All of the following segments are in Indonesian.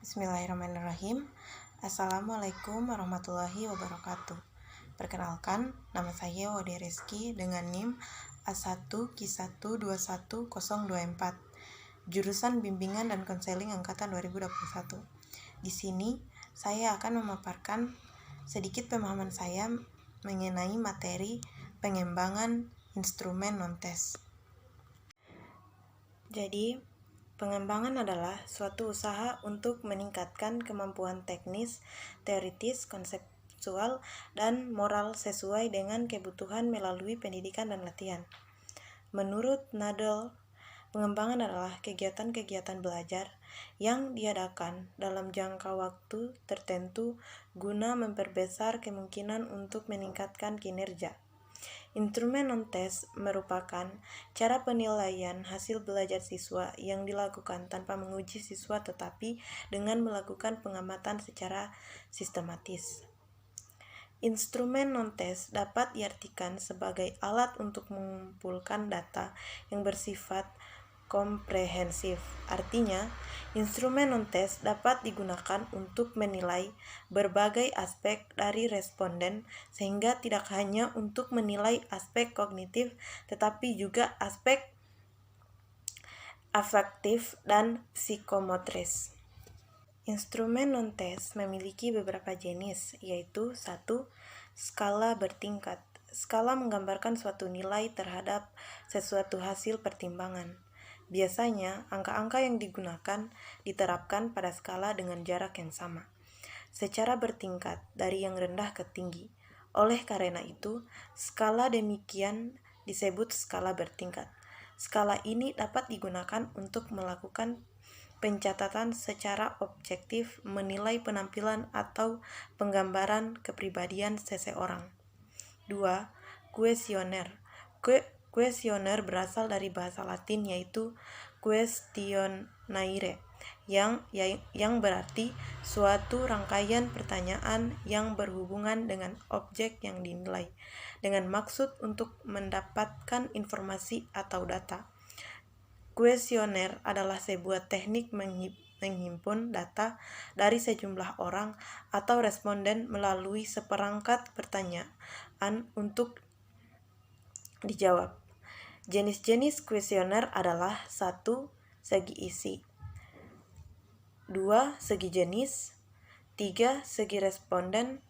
Bismillahirrahmanirrahim. Assalamualaikum warahmatullahi wabarakatuh. Perkenalkan, nama saya Wode Reski dengan NIM A1Q1211024, jurusan Bimbingan dan Konseling Angkatan 2021. Di sini, saya akan memaparkan sedikit pemahaman saya mengenai materi pengembangan instrumen non-tes. Jadi, pengembangan adalah suatu usaha untuk meningkatkan kemampuan teknis, teoritis, konseptual, dan moral sesuai dengan kebutuhan melalui pendidikan dan latihan. Menurut Nadel, pengembangan adalah kegiatan-kegiatan belajar yang diadakan dalam jangka waktu tertentu guna memperbesar kemungkinan untuk meningkatkan kinerja. Instrumen non-tes merupakan cara penilaian hasil belajar siswa yang dilakukan tanpa menguji siswa tetapi dengan melakukan pengamatan secara sistematis. Instrumen non-tes dapat diartikan sebagai alat untuk mengumpulkan data yang bersifat komprehensif. Artinya, instrumen non-tes dapat digunakan untuk menilai berbagai aspek dari responden sehingga tidak hanya untuk menilai aspek kognitif tetapi juga aspek afektif dan psikomotris. Instrumen non-tes memiliki beberapa jenis, yaitu 1. Skala bertingkat. Skala menggambarkan suatu nilai terhadap sesuatu hasil pertimbangan. Biasanya, angka-angka yang digunakan diterapkan pada skala dengan jarak yang sama, secara bertingkat dari yang rendah ke tinggi. Oleh karena itu, skala demikian disebut skala bertingkat. Skala ini dapat digunakan untuk melakukan pencatatan secara objektif menilai penampilan atau penggambaran kepribadian seseorang. 2. Kuesioner. Kuesioner berasal dari bahasa Latin yaitu questionnaire yang berarti suatu rangkaian pertanyaan yang berhubungan dengan objek yang dinilai dengan maksud untuk mendapatkan informasi atau data. Kuesioner adalah sebuah teknik menghimpun data dari sejumlah orang atau responden melalui seperangkat pertanyaan untuk dijawab. Jenis-jenis kuesioner adalah 1. Segi isi, 2. Segi jenis, 3. Segi responden,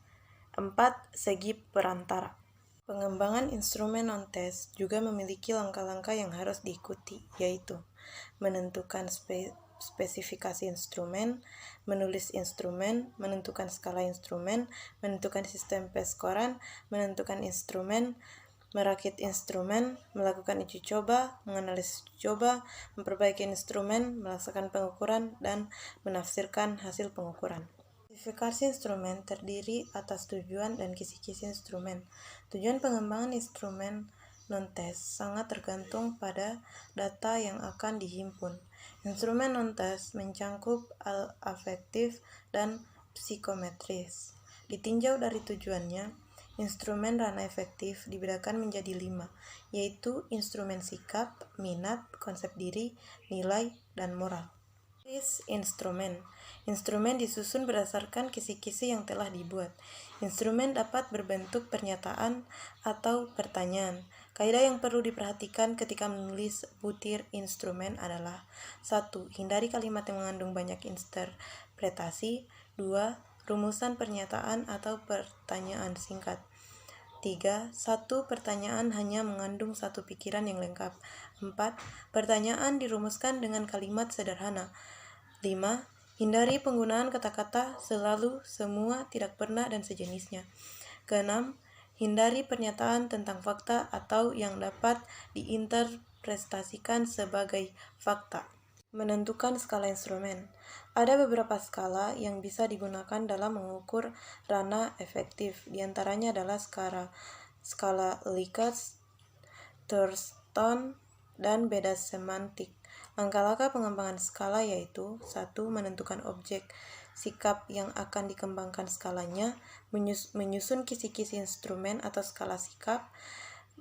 4. Segi perantara. Pengembangan instrumen non-tes juga memiliki langkah-langkah yang harus diikuti, yaitu menentukan spesifikasi instrumen, menulis instrumen, menentukan skala instrumen, menentukan sistem peskoran, menentukan instrumen, merakit instrumen, melakukan uji coba, menganalisis uji coba, memperbaiki instrumen, melaksanakan pengukuran, dan menafsirkan hasil pengukuran. Spesifikasi instrumen terdiri atas tujuan dan kisi-kisi instrumen. Tujuan pengembangan instrumen non-tes sangat tergantung pada data yang akan dihimpun. Instrumen non-tes mencangkup afektif dan psikometris. Ditinjau dari tujuannya, instrumen ranah efektif dibedakan menjadi 5, yaitu instrumen sikap, minat, konsep diri, nilai, dan moral. Instrumen. Instrumen disusun berdasarkan kisi-kisi yang telah dibuat. Instrumen dapat berbentuk pernyataan atau pertanyaan. Kaidah yang perlu diperhatikan ketika menulis butir instrumen adalah 1. Hindari kalimat yang mengandung banyak interpretasi. 2. Rumusan pernyataan atau pertanyaan singkat. 3. Satu pertanyaan hanya mengandung satu pikiran yang lengkap. 4. Pertanyaan dirumuskan dengan kalimat sederhana. 5. Hindari penggunaan kata-kata selalu, semua, tidak pernah, dan sejenisnya. Keenam, hindari pernyataan tentang fakta atau yang dapat diinterpretasikan sebagai fakta. Menentukan skala instrumen. Ada beberapa skala yang bisa digunakan dalam mengukur ranah efektif. Di antaranya adalah skala Likert, Thurston, dan beda semantik. Langkah-langkah pengembangan skala yaitu 1. Menentukan objek sikap yang akan dikembangkan skalanya, menyusun kisi-kisi instrumen atau skala sikap,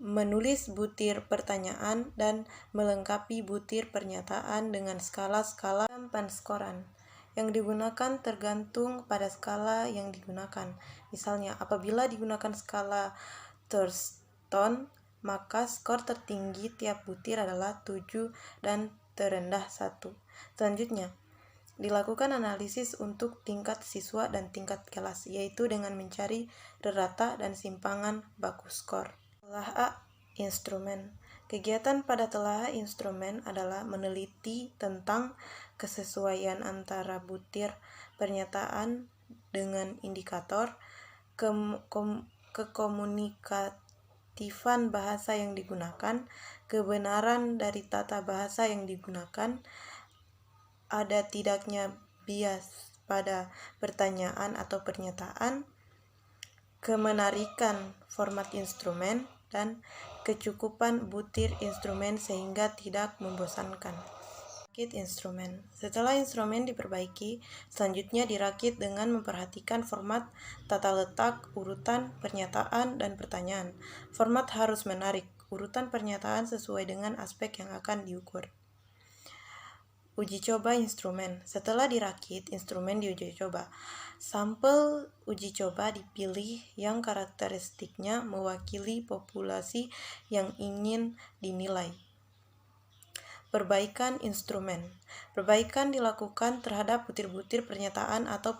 menulis butir pertanyaan, dan melengkapi butir pernyataan dengan skala-skala penskoran. Yang digunakan tergantung pada skala yang digunakan. Misalnya, apabila digunakan skala Thurston, maka skor tertinggi tiap butir adalah 7 dan terendah 1. Selanjutnya, dilakukan analisis untuk tingkat siswa dan tingkat kelas, yaitu dengan mencari rata dan simpangan baku skor. Telaah instrumen. Kegiatan pada telaah instrumen adalah meneliti tentang kesesuaian antara butir pernyataan dengan indikator, kekomunikatifan bahasa yang digunakan, kebenaran dari tata bahasa yang digunakan, ada tidaknya bias pada pertanyaan atau pernyataan, kemenarikan format instrumen, dan kecukupan butir instrumen sehingga tidak membosankan. Rakit instrumen. Setelah instrumen diperbaiki, selanjutnya dirakit dengan memperhatikan format, tata letak, urutan, pernyataan, dan pertanyaan. Format harus menarik, urutan pernyataan sesuai dengan aspek yang akan diukur. Uji coba instrumen. Setelah dirakit, instrumen diuji coba. Sampel uji coba dipilih yang karakteristiknya mewakili populasi yang ingin dinilai. Perbaikan instrumen. Perbaikan dilakukan terhadap butir-butir pernyataan atau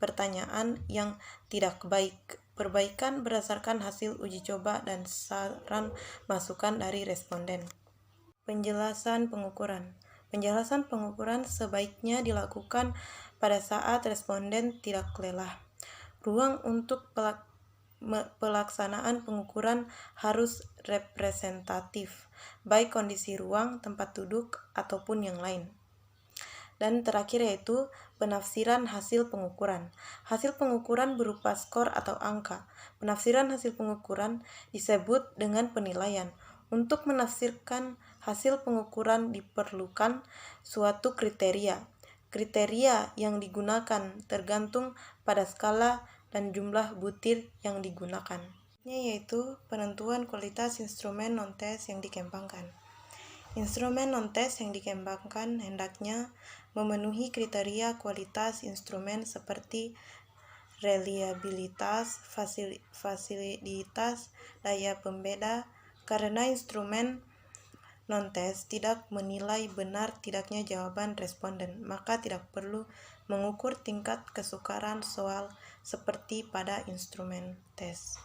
pertanyaan yang tidak baik. Perbaikan berdasarkan hasil uji coba dan saran masukan dari responden. Penjelasan pengukuran. Penjelasan pengukuran sebaiknya dilakukan pada saat responden tidak lelah. Ruang untuk pelaksanaan pengukuran harus representatif, baik kondisi ruang, tempat duduk, ataupun yang lain. Dan terakhir yaitu penafsiran hasil pengukuran. Hasil pengukuran berupa skor atau angka. Penafsiran hasil pengukuran disebut dengan penilaian. Untuk menafsirkan hasil pengukuran diperlukan suatu kriteria. Kriteria yang digunakan tergantung pada skala dan jumlah butir yang digunakan. Yaitu penentuan kualitas instrumen non-tes yang dikembangkan. Instrumen non-tes yang dikembangkan hendaknya memenuhi kriteria kualitas instrumen seperti reliabilitas, fasilitas, daya pembeda, karena instrumen non-tes tidak menilai benar tidaknya jawaban responden, maka tidak perlu mengukur tingkat kesukaran soal seperti pada instrumen tes.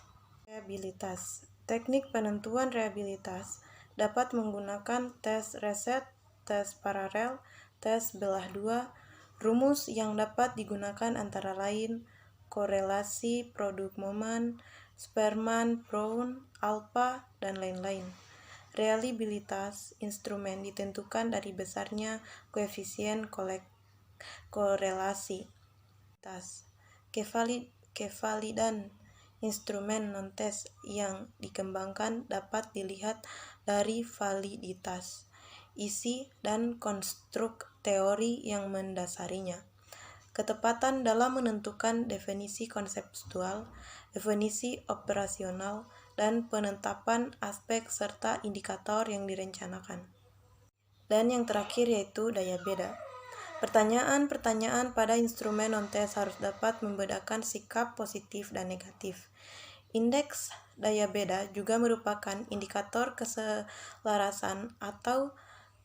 Reliabilitas. Teknik penentuan reliabilitas dapat menggunakan tes reset, tes paralel, tes belah dua. Rumus yang dapat digunakan antara lain korelasi produk Moman, Sperman, Brown, alpha, dan lain-lain. Reliabilitas instrumen ditentukan dari besarnya koefisien korelasi. Kevalidan instrumen non-tes yang dikembangkan dapat dilihat dari validitas, isi, dan konstruk teori yang mendasarinya. Ketepatan dalam menentukan definisi konseptual, definisi operasional, dan penetapan aspek serta indikator yang direncanakan. Dan yang terakhir yaitu daya beda. Pertanyaan-pertanyaan pada instrumen non-tes harus dapat membedakan sikap positif dan negatif. Indeks daya beda juga merupakan indikator keselarasan atau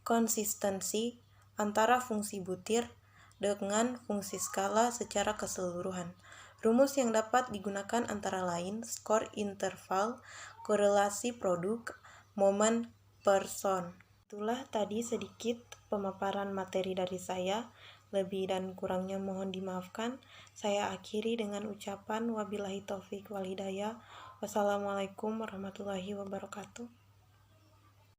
konsistensi antara fungsi butir dengan fungsi skala secara keseluruhan. Rumus yang dapat digunakan antara lain skor interval, korelasi produk, momen, person. Itulah tadi sedikit pemaparan materi dari saya. Lebih dan kurangnya mohon dimaafkan. Saya akhiri dengan ucapan wabillahi taufik wal hidayah. Wassalamualaikum warahmatullahi wabarakatuh.